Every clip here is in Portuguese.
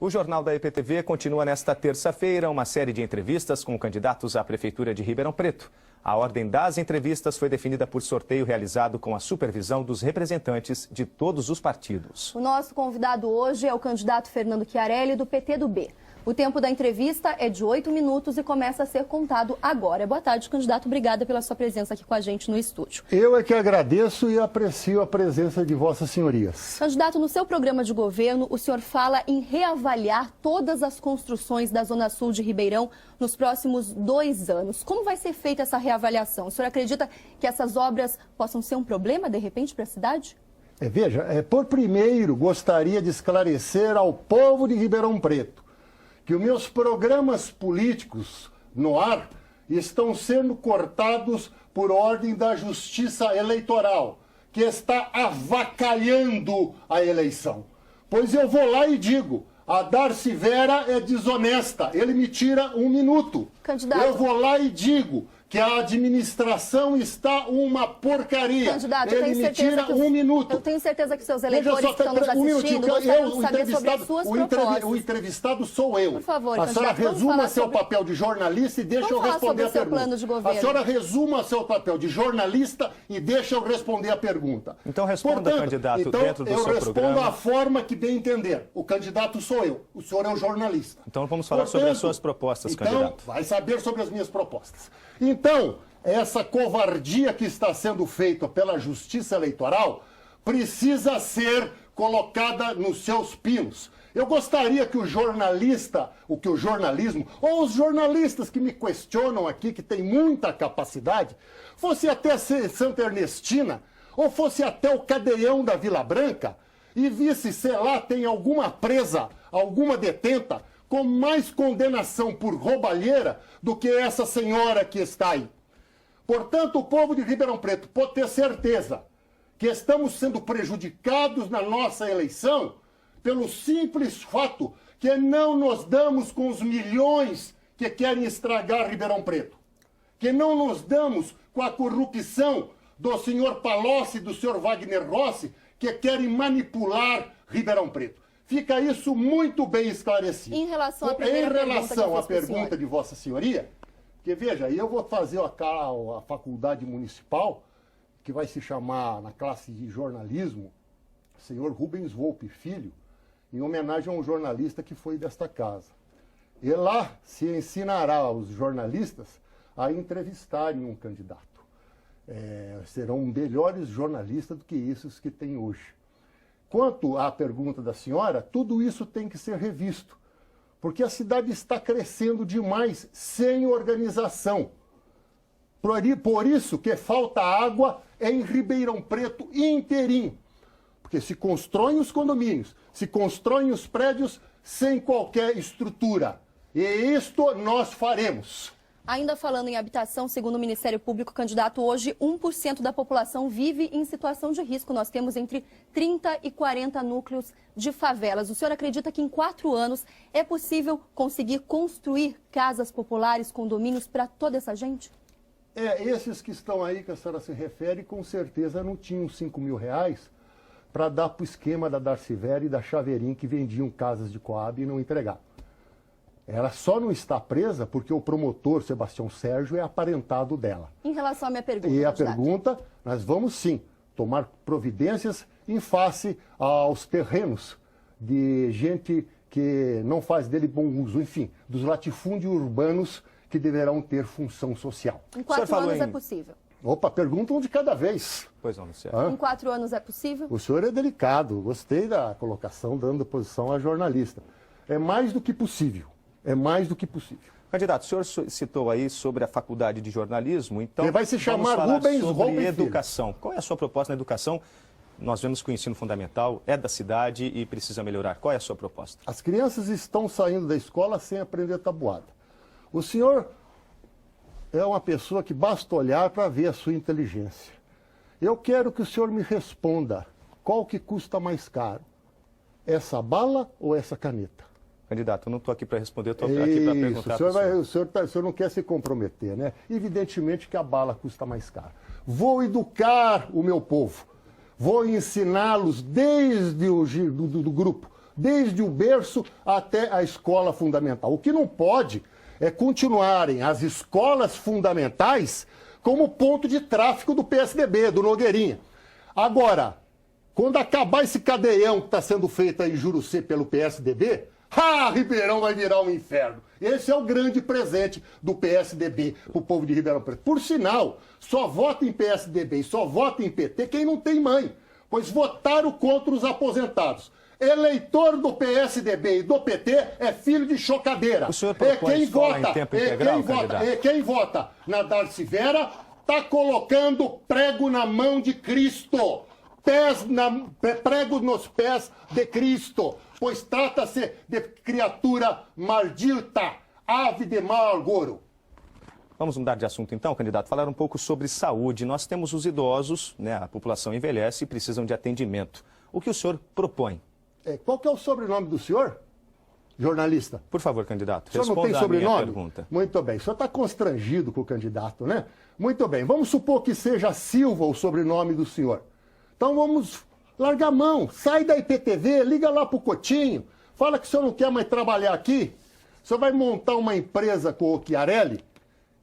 O Jornal da EPTV continua nesta terça-feira uma série de entrevistas com candidatos à Prefeitura de Ribeirão Preto. A ordem das entrevistas foi definida por sorteio realizado com a supervisão dos representantes de todos os partidos. O nosso convidado hoje é o candidato Fernando Chiarelli, do PTdoB. O tempo da entrevista é de 8 minutos e começa a ser contado agora. Boa tarde, candidato. Obrigada pela sua presença aqui com a gente no estúdio. Eu é que agradeço e aprecio a presença de vossas senhorias. Candidato, no seu programa de governo, o senhor fala em reavaliar todas as construções da Zona Sul de Ribeirão nos próximos 2 anos. Como vai ser feita essa reavaliação? O senhor acredita que essas obras possam ser um problema, de repente, para a cidade? Veja, por primeiro, gostaria de esclarecer ao povo de Ribeirão Preto que os meus programas políticos no ar estão sendo cortados por ordem da Justiça Eleitoral, que está avacalhando a eleição. Pois eu vou lá e digo, a Darcy Vera é desonesta, ele me tira 1 minuto. Candidato. Eu vou lá e digo que a administração está uma porcaria. Candidato, ele me tira 1 minuto. Eu tenho certeza que seus eleitores que estão nos assistindo gostariam de saber sobre as suas propostas. O entrevistado sou eu. Por favor, a senhora resuma seu papel de jornalista e deixa eu responder a pergunta. A senhora resuma seu papel de jornalista e deixa eu responder a pergunta. Então responda, candidato, dentro do seu programa. Eu respondo a forma que bem entender. O candidato sou eu. O senhor é o jornalista. Então vamos falar sobre as suas propostas, candidato. Então, vai saber sobre as minhas propostas. Então, essa covardia que está sendo feita pela Justiça Eleitoral precisa ser colocada nos seus pinos. Eu gostaria que o jornalismo, ou os jornalistas que me questionam aqui, que tem muita capacidade, fosse até Santa Ernestina, ou fosse até o Cadeião da Vila Branca, e visse, sei lá, tem alguma presa, alguma detenta, com mais condenação por roubalheira do que essa senhora que está aí. Portanto, o povo de Ribeirão Preto pode ter certeza que estamos sendo prejudicados na nossa eleição pelo simples fato que não nos damos com os milhões que querem estragar Ribeirão Preto. Que não nos damos com a corrupção do senhor Palocci e do senhor Wagner Rossi, que querem manipular Ribeirão Preto. Fica isso muito bem esclarecido. Em relação à pergunta de Vossa Senhoria, que veja, eu vou fazer a faculdade municipal, que vai se chamar, na classe de jornalismo, senhor Rubens Volpe Filho, em homenagem a um jornalista que foi desta casa. E lá se ensinará aos jornalistas a entrevistarem um candidato. Serão melhores jornalistas do que esses que tem hoje. Quanto à pergunta da senhora, tudo isso tem que ser revisto, porque a cidade está crescendo demais sem organização. Por isso que falta água em Ribeirão Preto inteirinho, porque se constroem os condomínios, se constroem os prédios sem qualquer estrutura. E isto nós faremos. Ainda falando em habitação, segundo o Ministério Público, candidato, hoje 1% da população vive em situação de risco. Nós temos entre 30 e 40 núcleos de favelas. O senhor acredita que em 4 anos é possível conseguir construir casas populares, condomínios para toda essa gente? Esses que estão aí, que a senhora se refere, com certeza não tinham 5 mil reais para dar para o esquema da Darcy Vera e da Chaveirinho, que vendiam casas de Coab e não entregavam. Ela só não está presa porque o promotor, Sebastião Sérgio, é aparentado dela. Em relação à minha pergunta, E a pergunta, nós vamos sim tomar providências em face aos terrenos de gente que não faz dele bom uso, enfim, dos latifúndios urbanos que deverão ter função social. Em 4 anos é possível? Opa, pergunta um de cada vez. Pois não, Luciano. Em 4 anos é possível? O senhor é delicado, gostei da colocação, dando posição a jornalista. É mais do que possível. É mais do que possível. Candidato, o senhor citou aí sobre a faculdade de jornalismo, então ele vai se chamar Rubens sobre educação. Qual é a sua proposta na educação? Nós vemos que o ensino fundamental é da cidade e precisa melhorar. Qual é a sua proposta? As crianças estão saindo da escola sem aprender tabuada. O senhor é uma pessoa que basta olhar para ver a sua inteligência. Eu quero que o senhor me responda qual que custa mais caro, essa bala ou essa caneta? Candidato, eu não estou aqui para responder, eu estou aqui para perguntar para o senhor. O senhor não quer se comprometer, né? Evidentemente que a bala custa mais caro. Vou educar o meu povo. Vou ensiná-los desde o do grupo desde o berço até a escola fundamental. O que não pode é continuarem as escolas fundamentais como ponto de tráfico do PSDB, do Nogueirinha. Agora, quando acabar esse cadeião que está sendo feito aí em Jurucê pelo PSDB, Ribeirão vai virar um inferno. Esse é o grande presente do PSDB para o povo de Ribeirão Preto. Por sinal, só vota em PSDB e só vota em PT quem não tem mãe, pois votaram contra os aposentados. Eleitor do PSDB e do PT é filho de chocadeira. O senhor propõe escola em tempo integral, candidato? Quem vota na Darcy Vera está colocando prego na mão de Cristo. Prego nos pés de Cristo, pois trata-se de criatura maldita, ave de mau agouro. Vamos mudar de assunto então, candidato, falar um pouco sobre saúde. Nós temos os idosos, né, a população envelhece e precisam de atendimento. O que o senhor propõe? Qual que é o sobrenome do senhor, jornalista? Por favor, candidato, responda a minha pergunta. O senhor não tem sobrenome? Pergunta. Muito bem, o senhor está constrangido com o candidato, né? Muito bem, vamos supor que seja Silva o sobrenome do senhor. Então vamos largar a mão, sai da IPTV, liga lá pro Coutinho, fala que o senhor não quer mais trabalhar aqui, o senhor vai montar uma empresa com o Chiarelli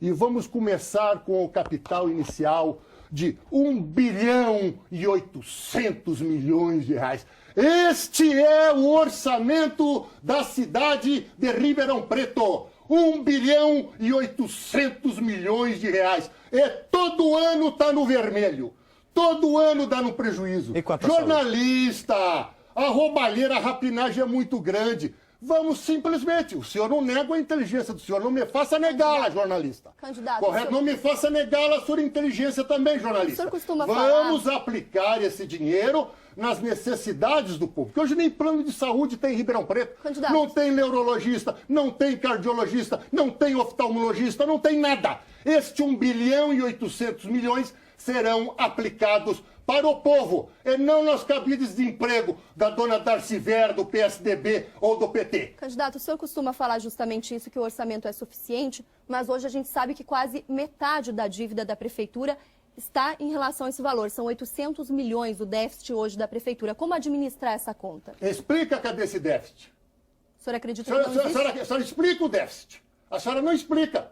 e vamos começar com o capital inicial de 1 bilhão e 800 milhões de reais. Este é o orçamento da cidade de Ribeirão Preto. 1 bilhão e 800 milhões de reais. E todo ano está no vermelho. Todo ano dá no prejuízo. Jornalista, a roubalheira, a rapinagem é muito grande. Vamos simplesmente, o senhor não nega a inteligência do senhor, não me faça negá-la, jornalista. Candidato, correto? Não me faça negá-la a sua inteligência também, jornalista. O senhor costuma Vamos aplicar esse dinheiro nas necessidades do povo. Porque hoje nem plano de saúde tem em Ribeirão Preto. Candidato. Não tem neurologista, não tem cardiologista, não tem oftalmologista, não tem nada. Este 1 bilhão e 800 milhões serão aplicados para o povo, e não nas cabides de emprego da dona Darcy Vera, do PSDB ou do PT. Candidato, o senhor costuma falar justamente isso, que o orçamento é suficiente, mas hoje a gente sabe que quase metade da dívida da prefeitura está em relação a esse valor. São 800 milhões o déficit hoje da prefeitura. Como administrar essa conta? Explica cadê esse déficit. O senhor acredita que não existe? A senhora explica o déficit. A senhora não explica.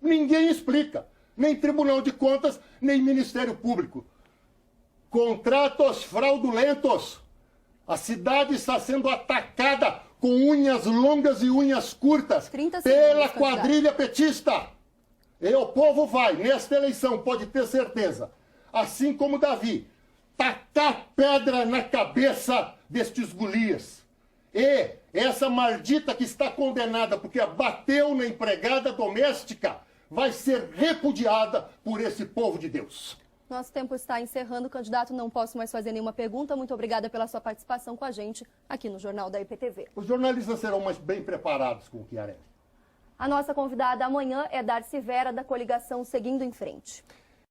Ninguém explica. Nem Tribunal de Contas, nem Ministério Público. Contratos fraudulentos. A cidade está sendo atacada com unhas longas e unhas curtas pela quadrilha petista. E o povo vai, nesta eleição, pode ter certeza, assim como Davi, tacar pedra na cabeça destes Golias. E essa maldita que está condenada porque bateu na empregada doméstica vai ser repudiada por esse povo de Deus. Nosso tempo está encerrando, candidato, não posso mais fazer nenhuma pergunta. Muito obrigada pela sua participação com a gente aqui no Jornal da IPTV. Os jornalistas serão mais bem preparados com o Chiarelli. A nossa convidada amanhã é Darcy Vera, da coligação Seguindo em Frente.